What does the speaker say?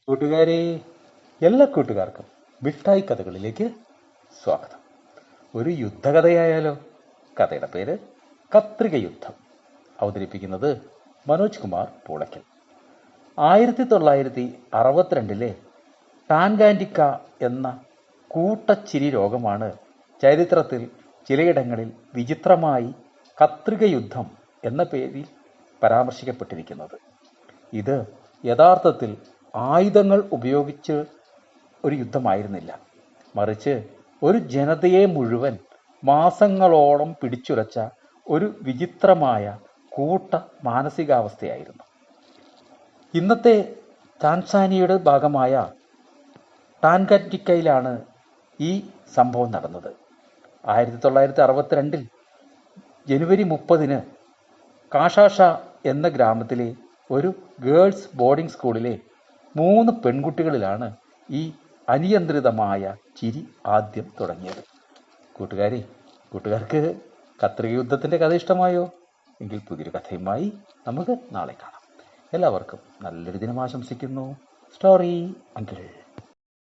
കൂട്ടുകാരെ, എല്ലാ കൂട്ടുകാർക്കും മിഠായി കഥകളിലേക്ക് സ്വാഗതം. ഒരു യുദ്ധകഥയായാലോ? കഥയുടെ പേര് കത്രിക യുദ്ധം. അവതരിപ്പിക്കുന്നത് മനോജ് കുമാർ പൂളയ്ക്കൽ. 1962 ടാൻഗാൻഡിക്ക എന്ന കൂട്ടച്ചിരി രോഗമാണ് ചരിത്രത്തിൽ ചിലയിടങ്ങളിൽ വിചിത്രമായി കത്രിക യുദ്ധം എന്ന പേരിൽ പരാമർശിക്കപ്പെട്ടിരിക്കുന്നത്. ഇത് യഥാർത്ഥത്തിൽ ആയുധങ്ങൾ ഉപയോഗിച്ച് ഒരു യുദ്ധമായിരുന്നില്ല, മറിച്ച് ഒരു ജനതയെ മുഴുവൻ മാസങ്ങളോളം പിടിച്ചുലച്ച ഒരു വിചിത്രമായ കൂട്ട മാനസികാവസ്ഥയായിരുന്നു. ഇന്നത്തെ താൻസാനിയയുടെ ഭാഗമായ ടാൻഗാൻഡിക്കയിലാണ് ഈ സംഭവം നടന്നത്. 1962 ജനുവരി 30 കാഷാഷ എന്ന ഗ്രാമത്തിലെ ഒരു ഗേൾസ് ബോർഡിംഗ് സ്കൂളിലെ 3 പെൺകുട്ടികളിലാണ് ഈ അനിയന്ത്രിതമായ ചിരി ആദ്യം തുടങ്ങിയത്. കൂട്ടുകാർക്ക് കത്രിക യുദ്ധത്തിൻ്റെ കഥ ഇഷ്ടമായോ? എങ്കിൽ പുതിയൊരു കഥയുമായി നമുക്ക് നാളെ കാണാം. എല്ലാവർക്കും നല്ലൊരു ദിനം ആശംസിക്കുന്നു. Story uncle.